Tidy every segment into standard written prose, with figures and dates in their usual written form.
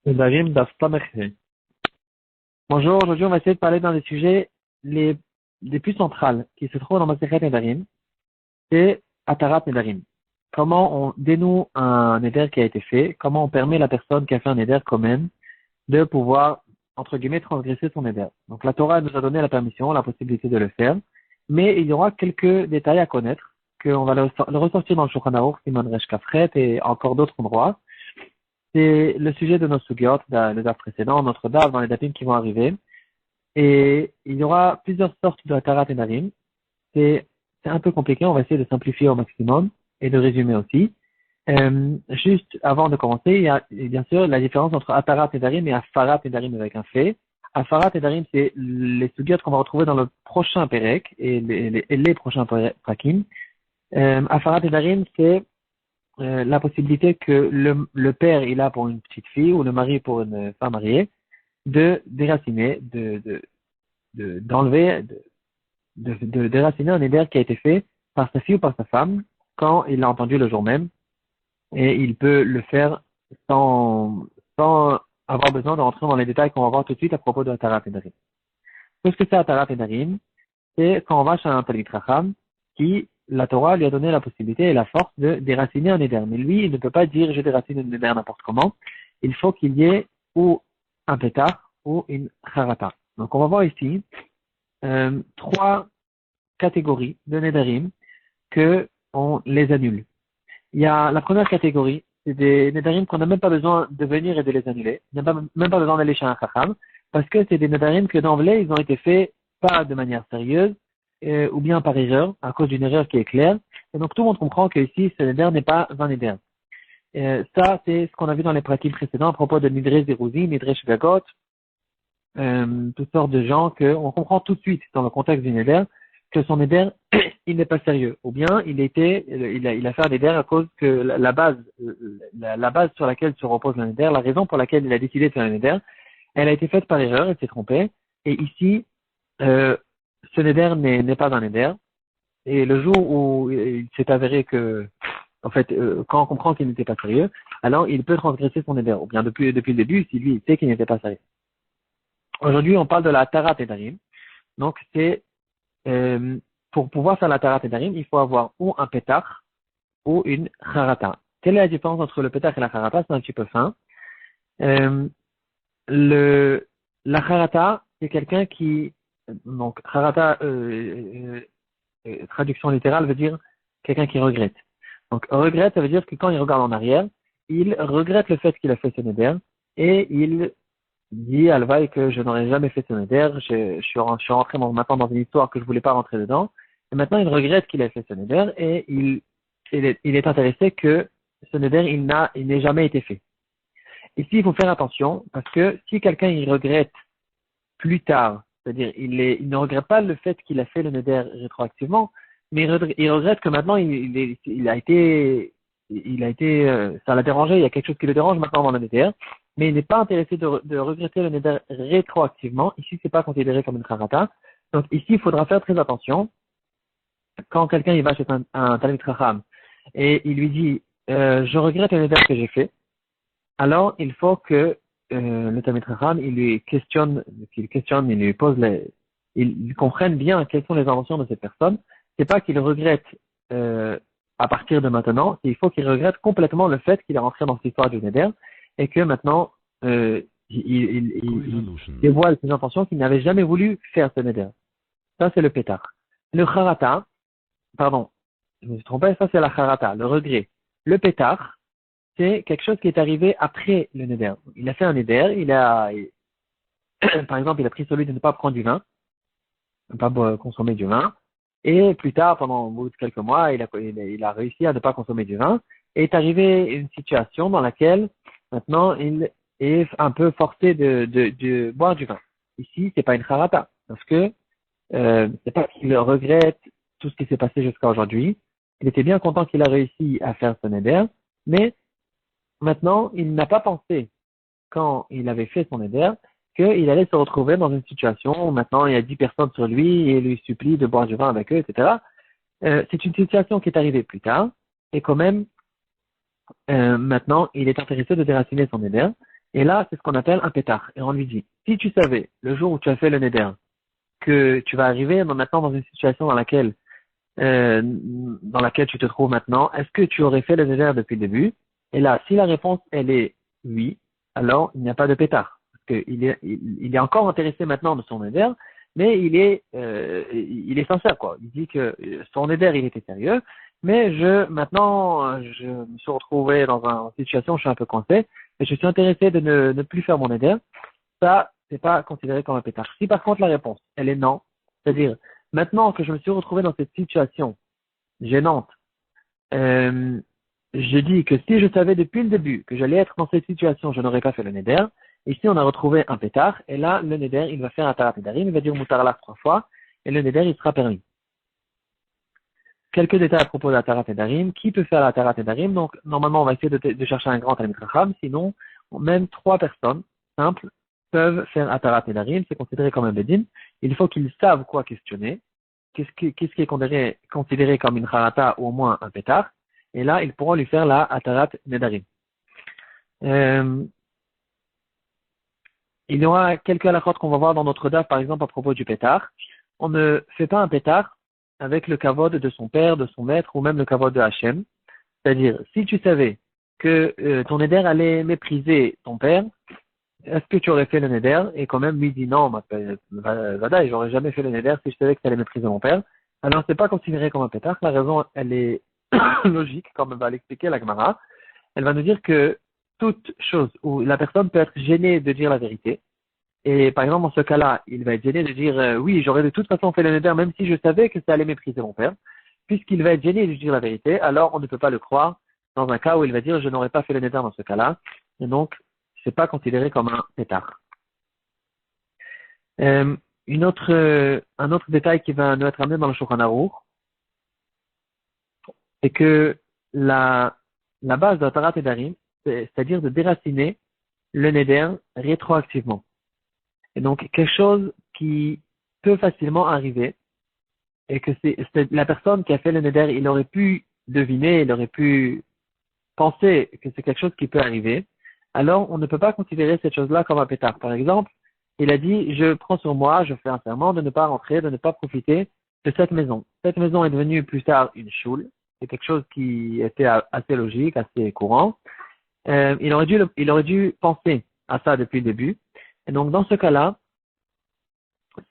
Nedarim Daf Samech. Bonjour, aujourd'hui on va essayer de parler d'un des sujets les plus centrales qui se trouvent dans Masechet Nedarim, c'est Atarat Nedarim. Comment on dénoue un Neder qui a été fait, comment on permet à la personne qui a fait un Neder commun de pouvoir, entre guillemets, transgresser son Neder. Donc la Torah nous a donné la permission, la possibilité de le faire, mais il y aura quelques détails à connaître, qu'on va le ressortir dans le Shulchan Aruch, Siman Resh Kafret et encore d'autres endroits. C'est le sujet de nos sugyot, les dates précédents, notre date dans les datim qui vont arriver. Et il y aura plusieurs sortes de Atarat et Narim. C'est un peu compliqué, on va essayer de simplifier au maximum et de résumer aussi. Juste avant de commencer, il y a bien sûr la différence entre Atarat et Narim et Afarat et Narim avec un fait. Afarat et Narim, c'est les sugyot qu'on va retrouver dans le prochain Perek et les prochains Prakim. Afarat et Narim, c'est la possibilité que le père il a pour une petite fille ou le mari pour une femme mariée de déraciner, d'enlever, de déraciner un éder qui a été fait par sa fille ou par sa femme quand il l'a entendu le jour même et il peut le faire sans avoir besoin de rentrer dans les détails qu'on va voir tout de suite à propos de Atarat et Darim. Qu'est-ce que c'est Atarat et Darim? C'est quand on va chez un Talmid Chacham qui, la Torah lui a donné la possibilité et la force de déraciner un éder. Mais lui, il ne peut pas dire je déracine un éder n'importe comment. Il faut qu'il y ait ou un pétard ou une charata. Donc on va voir ici trois catégories de nédarim que on les annule. Il y a la première catégorie, c'est des nédarim qu'on n'a même pas besoin de venir et de les annuler. On n'a même pas besoin d'aller chez un chacham parce que c'est des nédarim que d'emblée ils ont été faits pas de manière sérieuse ou bien par erreur, à cause d'une erreur qui est claire. Et donc tout le monde comprend que ici, ce neder n'est pas un neder. Ça, c'est ce qu'on a vu dans les pratiques précédentes à propos de Nidre Zérouzi, Nidre Shvagot, toutes sortes de gens qu'on comprend tout de suite dans le contexte du neder que son neder, il n'est pas sérieux. Ou bien il a fait un neder à cause que la base sur laquelle se repose le neder, la raison pour laquelle il a décidé de faire le neder, elle a été faite par erreur, il s'est trompé. Et ici, ce neder n'est pas un neder. Et le jour où il s'est avéré que, en fait, quand on comprend qu'il n'était pas sérieux, alors il peut transgresser son neder. Ou bien depuis le début, si lui il sait qu'il n'était pas sérieux. Aujourd'hui, on parle de la Tarat et Darim. Donc, pour pouvoir faire la Tarat et Darim, il faut avoir ou un pétard ou une charata. Quelle est la différence entre le pétard et la charata? C'est un petit peu fin. Euh, la charata, c'est quelqu'un qui, donc, charata, traduction littérale veut dire quelqu'un qui regrette. Donc, regrette, ça veut dire que quand il regarde en arrière, il regrette le fait qu'il a fait ce neder et il dit à Alvaï que je n'aurais jamais fait ce neder, je suis rentré maintenant dans une histoire que je voulais pas rentrer dedans, et maintenant il regrette qu'il ait fait ce neder et il est intéressé que ce neder il n'ait jamais été fait. Ici, il faut faire attention parce que si quelqu'un il regrette plus tard, c'est-à-dire il ne regrette pas le fait qu'il a fait le neder rétroactivement, mais il regrette que maintenant ça l'a dérangé, il y a quelque chose qui le dérange maintenant dans le neder, mais il n'est pas intéressé de regretter le neder rétroactivement. Ici, c'est pas considéré comme une charata. Donc ici, il faudra faire très attention. Quand quelqu'un il va chez un Talmid Chacham et il lui dit je regrette le neder que j'ai fait, alors il faut que le Talmid Chacham il lui pose il comprenne bien quelles sont les intentions de cette personne. C'est pas qu'il regrette à partir de maintenant, il faut qu'il regrette complètement le fait qu'il est rentré dans cette histoire du neder et que maintenant il dévoile ses intentions qu'il n'avait jamais voulu faire ce neder. Ça c'est le pétard. Le charata, pardon, je me suis trompé, ça c'est la charata, le regret. Le pétard, c'est quelque chose qui est arrivé après le neder. Il a fait un neder, par exemple, il a pris celui de ne pas prendre du vin, ne pas consommer du vin, et plus tard, pendant au bout de quelques mois, il a réussi à ne pas consommer du vin, et est arrivé une situation dans laquelle maintenant il est un peu forcé de boire du vin. Ici, c'est pas une charata, parce que c'est pas qu'il regrette tout ce qui s'est passé jusqu'à aujourd'hui. Il était bien content qu'il a réussi à faire son éder, mais maintenant, il n'a pas pensé, quand il avait fait son éder, qu'il allait se retrouver dans une situation où maintenant il y a 10 personnes sur lui et il lui supplie de boire du vin avec eux, etc. C'est une situation qui est arrivée plus tard, et quand même, maintenant, il est intéressé de déraciner son éder, Et là, c'est ce qu'on appelle un pétard. Et on lui dit, si tu savais, le jour où tu as fait le neder, que tu vas arriver maintenant dans une situation dans laquelle tu te trouves maintenant, est-ce que tu aurais fait le neder depuis le début? Et là, si la réponse, elle est oui, alors il n'y a pas de pétard. Parce il est encore intéressé maintenant de son neder, mais il est sincère, quoi. Il dit que son neder, il était sérieux, mais maintenant, je me suis retrouvé dans une situation où je suis un peu coincé, et je suis intéressé de ne plus faire mon neder. Ça, c'est pas considéré comme un pétard. Si par contre la réponse, elle est non, c'est-à-dire, maintenant que je me suis retrouvé dans cette situation gênante, euh, je dis que si je savais depuis le début que j'allais être dans cette situation, je n'aurais pas fait le neder. Ici, on a retrouvé un pétard, et là, le neder, il va faire un tarat nedarim, il va dire mutaralaf 3 fois, et le neder, il sera permis. Quelques détails à propos de la tarat nedarim. Qui peut faire la tarat nedarim? Donc, normalement, on va essayer de chercher un grand Talmid Chacham, sinon, même 3 personnes simples peuvent faire Atarat Nedarim, c'est considéré comme un bedin. Il faut qu'ils savent quoi questionner, qu'est-ce qui est considéré comme une harata ou au moins un pétard, et là, ils pourront lui faire la Atarat Nedarim. Euh, il y aura quelques halakhot qu'on va voir dans notre daf, par exemple, à propos du pétard. On ne fait pas un pétard avec le kavod de son père, de son maître, ou même le kavod de Hachem. C'est-à-dire, si tu savais que ton éder allait mépriser ton père, est-ce que tu aurais fait le neder? Et quand même, lui dit non, Vada, j'aurais jamais fait le neder si je savais que ça allait mépriser mon père. Alors, c'est pas considéré comme un pétard. La raison, elle est logique, comme va l'expliquer la Gemara. Elle va nous dire que toute chose où la personne peut être gênée de dire la vérité, et par exemple, dans ce cas-là, il va être gêné de dire oui, j'aurais de toute façon fait le neder, même si je savais que ça allait mépriser mon père. Puisqu'il va être gêné de dire la vérité, alors on ne peut pas le croire dans un cas où il va dire je n'aurais pas fait le neder dans ce cas-là. Et donc, c'est pas considéré comme un pétard. Euh, un autre détail qui va nous être amené dans le Shulchan Aruch, c'est que la base de la Tarat Nedarim, c'est-à-dire de déraciner le neder rétroactivement. Et donc, quelque chose qui peut facilement arriver, et que c'est la personne qui a fait le neder, il aurait pu deviner, il aurait pu penser que c'est quelque chose qui peut arriver, alors on ne peut pas considérer cette chose-là comme un pétard. Par exemple, il a dit, je prends sur moi, je fais un serment de ne pas rentrer, de ne pas profiter de cette maison. Cette maison est devenue plus tard une choule. C'est quelque chose qui était assez logique, assez courant. Il aurait dû penser à ça depuis le début. Et donc, dans ce cas-là,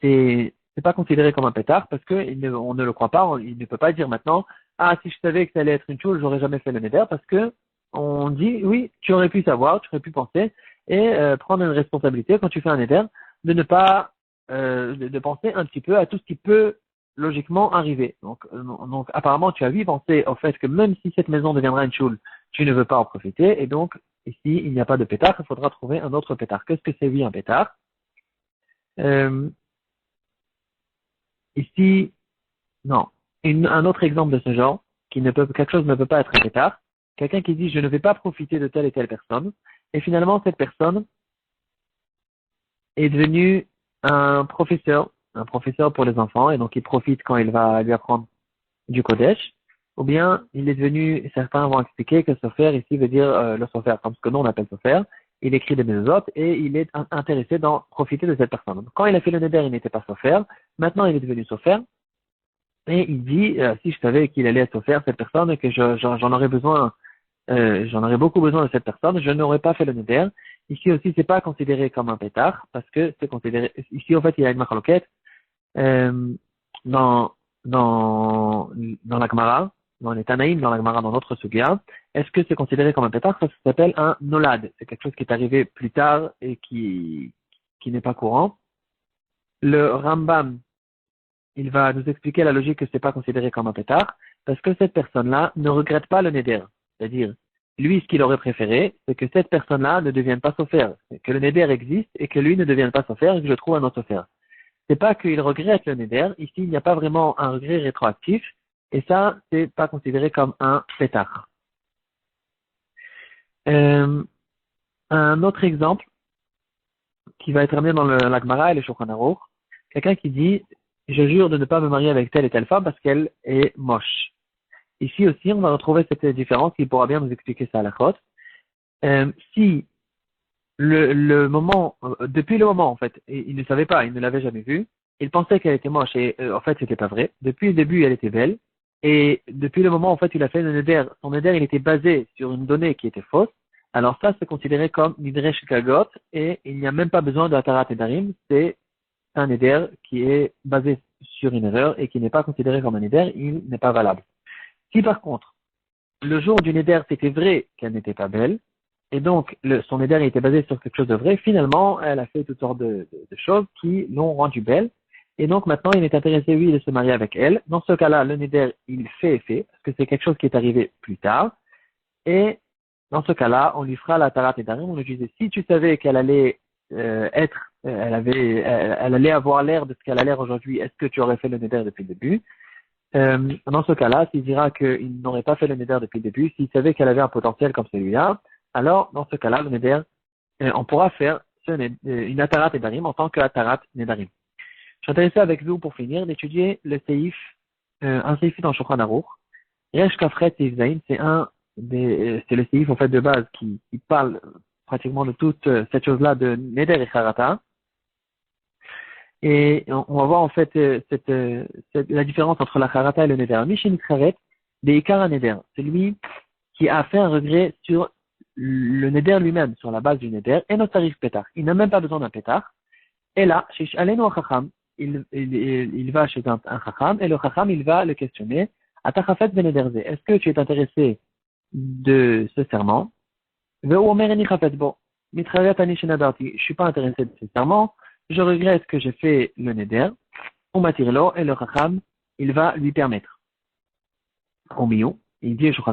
c'est pas considéré comme un pétard parce que on ne le croit pas. Il ne peut pas dire maintenant, ah, si je savais que ça allait être une choule, j'aurais jamais fait le neder parce que on dit, oui, tu aurais pu savoir, tu aurais pu penser et prendre une responsabilité quand tu fais un neder de ne pas de penser un petit peu à tout ce qui peut logiquement arriver. Donc apparemment, tu as oui pensé au fait que même si cette maison deviendra une choule, tu ne veux pas en profiter et donc ici, il n'y a pas de pétard, il faudra trouver un autre pétard. Qu'est-ce que c'est oui un pétard? Euh, Ici, non. Un autre exemple de ce genre, quelque chose ne peut pas être un pétard. Quelqu'un qui dit je ne vais pas profiter de telle et telle personne, et finalement cette personne est devenue un professeur pour les enfants, et donc il profite quand il va lui apprendre du Kodesh, ou bien il est devenu, certains vont expliquer que sofer ici veut dire le sofer, comme ce que nous on appelle sofer, il écrit des mésozot et il est intéressé d'en profiter de cette personne. Donc, quand il a fait le neder, il n'était pas sofer, maintenant il est devenu sofer, et il dit, si je savais qu'il allait être offert cette personne et que j'en aurais besoin, j'en aurais beaucoup besoin de cette personne, je n'aurais pas fait le neder. Ici aussi, c'est pas considéré comme un pétard parce que c'est considéré. Ici, en fait, il y a une machloket euh, dans dans la Gemara, dans les Tanaïm, dans la Gemara, dans notre Sugya. Est-ce que c'est considéré comme un pétard? Ça s'appelle un nolad. C'est quelque chose qui est arrivé plus tard et qui n'est pas courant. Le Rambam il va nous expliquer la logique que c'est pas considéré comme un pétard, parce que cette personne-là ne regrette pas le neder. C'est-à-dire, lui, ce qu'il aurait préféré, c'est que cette personne-là ne devienne pas sofer, que le neder existe et que lui ne devienne pas sofer et que je trouve un autre sofer. C'est pas qu'il regrette le neder, ici, il n'y a pas vraiment un regret rétroactif, et ça, c'est pas considéré comme un pétard. Euh, un autre exemple, qui va être amené dans la Gemara et le Shulchan Aruch, quelqu'un qui dit, je jure de ne pas me marier avec telle et telle femme parce qu'elle est moche. Ici aussi, on va retrouver cette différence qui pourra bien nous expliquer ça à la côte. Si le moment, depuis le moment en fait, et il ne savait pas, il ne l'avait jamais vue, il pensait qu'elle était moche et en fait c'était pas vrai. Depuis le début elle était belle et depuis le moment en fait il a fait le neder, son neder il était basé sur une donnée qui était fausse. Alors ça c'est considéré comme nidresh kagot et il n'y a même pas besoin de atarat nedarim, c'est un neder qui est basé sur une erreur et qui n'est pas considéré comme un neder, il n'est pas valable. Si par contre le jour du neder c'était vrai qu'elle n'était pas belle, et donc, son éder était basé sur quelque chose de vrai. Finalement, elle a fait toutes sortes de choses qui l'ont rendue belle. Et donc, maintenant, il est intéressé, lui, de se marier avec elle. Dans ce cas-là, le neder, il fait effet, parce que c'est quelque chose qui est arrivé plus tard. Et dans ce cas-là, on lui fera la tarat et darim. On lui disait, si tu savais qu'elle allait elle allait avoir l'air de ce qu'elle a l'air aujourd'hui, est-ce que tu aurais fait le neder depuis le début? Dans ce cas-là, s'il dira qu'il n'aurait pas fait le neder depuis le début, s'il savait qu'elle avait un potentiel comme celui-là, alors dans ce cas-là, le neder, on pourra faire une atarat nedarim en tant que atarat nedarim. Je suis intéressé avec vous pour finir d'étudier le seif, un seif dans Shulchan Aruch. Resh Kafret Seif Zain, c'est le seif en fait de base qui parle pratiquement de toute cette chose-là de neder et charata. Et on va voir en fait la différence entre la charata et le neder. Mishin Charet, des ikara neder, c'est lui qui a fait un regret sur le neder lui-même, sur la base du neder, et notre tarif pétard. Il n'a même pas besoin d'un pétard. Et là, chez Aleno Chacham, il va chez un Chacham, et le Chacham, il va le questionner. Atachafet benederze, est-ce que tu es intéressé de ce serment? Bon, je suis pas intéressé de ce serment, je regrette que j'ai fait le neder, on m'attire et le Chacham, il va lui permettre. Au milieu, il dit, il faut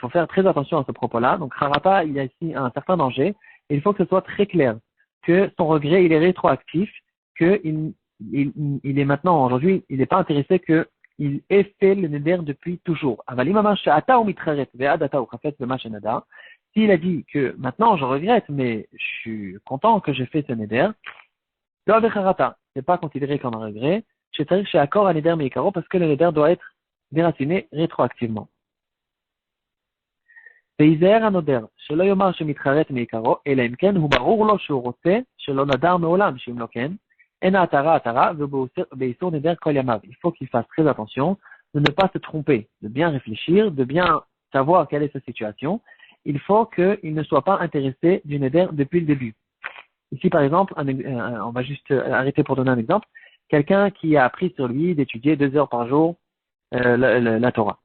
faire très attention à ce propos-là. Donc, Harata, il y a ici un certain danger. Et il faut que ce soit très clair que son regret, il est rétroactif, qu'il il est maintenant, aujourd'hui, il n'est pas intéressé qu'il ait fait le neder depuis toujours. S'il a dit que maintenant je regrette, mais je suis content que j'ai fait ce neder, c'est pas considéré comme un regret. Chez accord à neder meikaro parce que le neder doit être déraciné rétroactivement. ויזהר הנודר, שלא יאמר שמתחרט מעיקרו, אלא אם כן הוא ברור לו שהוא רוצה שלא נדר מעולם, שאם לא כן, אין ההתרה התרה, ובאיסור נדר כל ימיו. Il faut qu'il fasse très attention de ne pas se tromper, de bien réfléchir, de bien savoir quelle est sa situation. Il faut qu'il ne soit pas intéressé du neder depuis le début. Ici, par exemple, on va juste arrêter pour donner un exemple. Quelqu'un qui a appris sur lui d'étudier 2 heures par jour la Torah.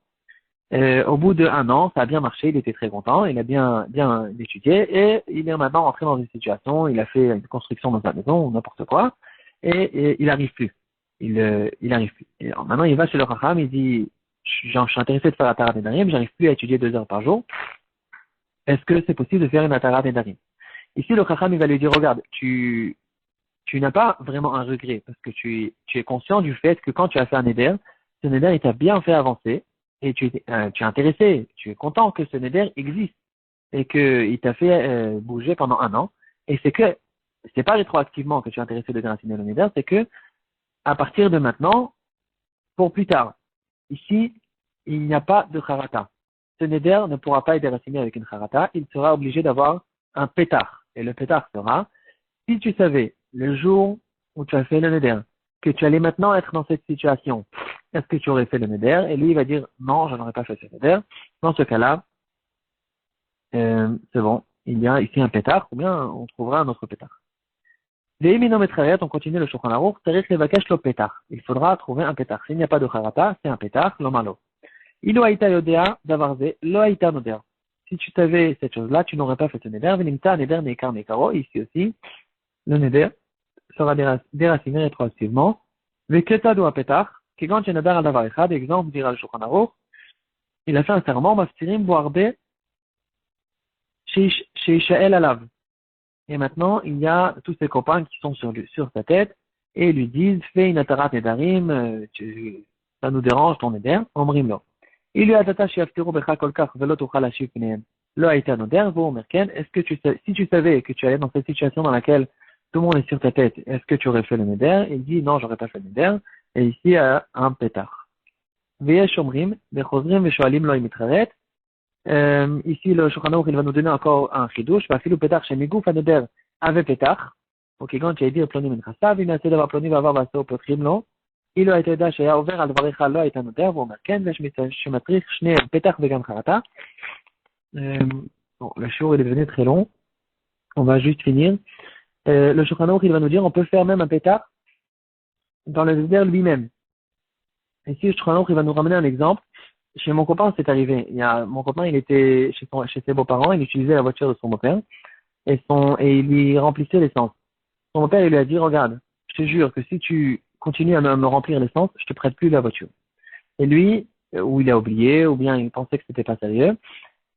Au bout d'1 an, ça a bien marché, il était très content, il a bien étudié et il est maintenant rentré dans une situation, il a fait une construction dans sa maison ou n'importe quoi et il n'arrive plus. Il arrive plus. Et alors, maintenant, il va chez le Chacham, il dit, je suis intéressé de faire la Tarat Nedarim, j'arrive plus à étudier 2 heures par jour. Est-ce que c'est possible de faire une Tarat Nedarim? Ici, le Chacham, il va lui dire, regarde, tu n'as pas vraiment un regret parce que tu es conscient du fait que quand tu as fait un neder, ce neder, il t'a bien fait avancer et tu es intéressé, tu es content que ce neder existe et qu'il t'a fait bouger pendant 1 an. Et c'est pas rétroactivement que tu es intéressé de déraciner le neder, c'est que à partir de maintenant, pour plus tard. Ici, il n'y a pas de charata. Ce neder ne pourra pas être déraciné avec une charata, il sera obligé d'avoir un pétard. Et le pétard sera, si tu savais le jour où tu as fait le neder, que tu allais maintenant être dans cette situation, est-ce que tu aurais fait le neder? Et lui, il va dire, non, je n'aurais pas fait ce neder. Dans ce cas-là, c'est bon, il y a ici un pétard, ou bien on trouvera un autre pétard. On continue le Shulchan Aruch, le pétard. Il faudra trouver un pétard. S'il n'y a pas de charata, c'est un pétard, l'omalo. Ilo haïta yodea davarze, lo haïta noder. Si tu savais cette chose-là, tu n'aurais pas fait ce neder. Venimta neder nekar nekaro. Ici aussi, le neder sera déraciné rétroactivement. Veketa do pétard. Kegan chenadar al davar echad. Exemple, dira le Shulchan Aruch. Il a fait un serment, maftirim boarbe, sheishael alav. Et maintenant, il y a tous ses copains qui sont sur sa tête et lui disent, fais une atarat nedarim, ça nous dérange ton neder, omrim lo. Il lui a data shiaftiru becha kolkach velo tuchal hashif pnehem. Lo haïta noder, vo omerken, est-ce que si tu savais que tu allais dans cette situation dans laquelle tout le monde est sur ta tête, est-ce que tu aurais fait le neder? Il dit, non, j'aurais pas fait le neder. Et ici, il y a un pétard. Veyesh omrim, bechozrim veshoalim lo imitraret, Ici, le Shulchan Aruch, il va nous donner encore un chidouche. Vafilu petach shemigouf haneder ave petach. Ok, quand tu as dit ploni min chassav, il a essayé d'avoir ploni va vaso potrim lo. Il a été d'acheter à ouvert al dvarecha lo et anoder, vous marquez, je matrice shne petach vegam charata. Bon, le shiur il est devenu très long. On va juste finir. Le Shulchan Aruch, il va nous dire, on peut faire même un petach dans le neder lui-même. Ici, le Shulchan Aruch, il va nous ramener un exemple. Chez mon copain, c'est arrivé. Mon copain, il était chez ses beaux-parents, il utilisait la voiture de son beau-père et il y remplissait l'essence. Son beau-père, il lui a dit, regarde, je te jure que si tu continues à me remplir l'essence, je te prête plus la voiture. Et lui, ou il a oublié, ou bien il pensait que c'était pas sérieux,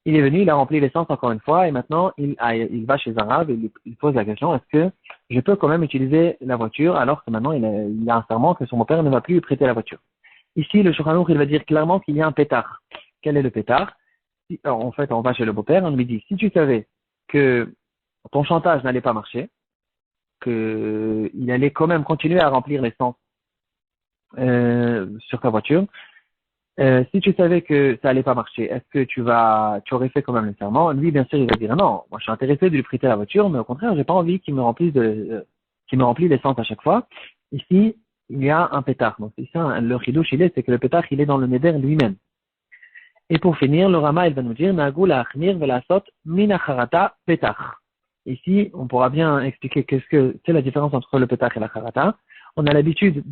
il est venu, il a rempli l'essence encore une fois, et maintenant, il va chez un rave et il pose la question, est-ce que je peux quand même utiliser la voiture alors que maintenant il a un serment que son beau-père ne va plus lui prêter la voiture. Ici, le Shulchan Aruch, il va dire clairement qu'il y a un pétard. Quel est le pétard? Alors, en fait, on va chez le beau-père, on lui dit, si tu savais que ton chantage n'allait pas marcher, qu'il allait quand même continuer à remplir l'essence sur ta voiture, si tu savais que ça allait pas marcher, est-ce que tu aurais fait quand même le serment? Lui, bien sûr, il va dire, non, moi je suis intéressé de lui prêter la voiture, mais au contraire, j'ai pas envie qu'il me remplisse qu'il me remplit l'essence à chaque fois. Ici, il y a un pétard. Donc, ici, le chidouche, c'est que le pétard, il est dans le neder lui-même. Et pour finir, le Rama, il va nous dire, Nagou la achnir velasot minacharata pétard. Ici, on pourra bien expliquer qu'est-ce que c'est la différence entre le pétard et la charata. On a l'habitude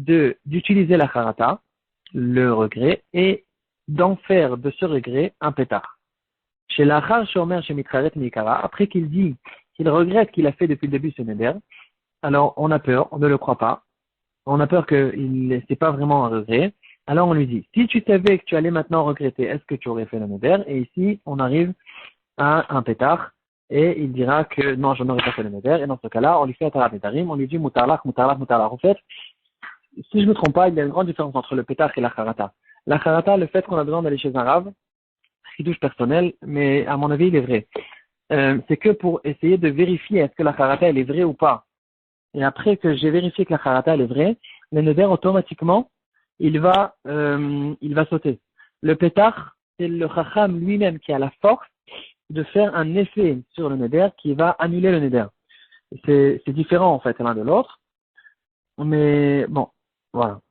d'utiliser la charata, le regret, et d'en faire de ce regret un pétard. Chez l'achar shomer chez mitraret mikara, après qu'il dit qu'il regrette qu'il a fait depuis le début ce neder, alors on a peur, on ne le croit pas, on a peur qu'il c'est pas vraiment un regret. Alors on lui dit, si tu savais que tu allais maintenant regretter, est-ce que tu aurais fait le neder? Et ici, on arrive à un pétard, et il dira que non, je n'aurais pas fait le neder, et dans ce cas-là, on lui fait un tarat nedarim, on lui dit mutarlach, mutarlach, mutarlach. En fait, si je ne me trompe pas, il y a une grande différence entre le pétard et la charata. La charata, le fait qu'on a besoin d'aller chez un rave, chidouche personnel, mais à mon avis, il est vrai. C'est que pour essayer de vérifier est-ce que la charata, elle est vraie ou pas. Et après que j'ai vérifié que la charata, elle est vraie, le neder, automatiquement, il va sauter. Le pétard, c'est le chacham lui-même qui a la force de faire un effet sur le neder qui va annuler le neder. C'est différent, en fait, l'un de l'autre. Mais bon, voilà.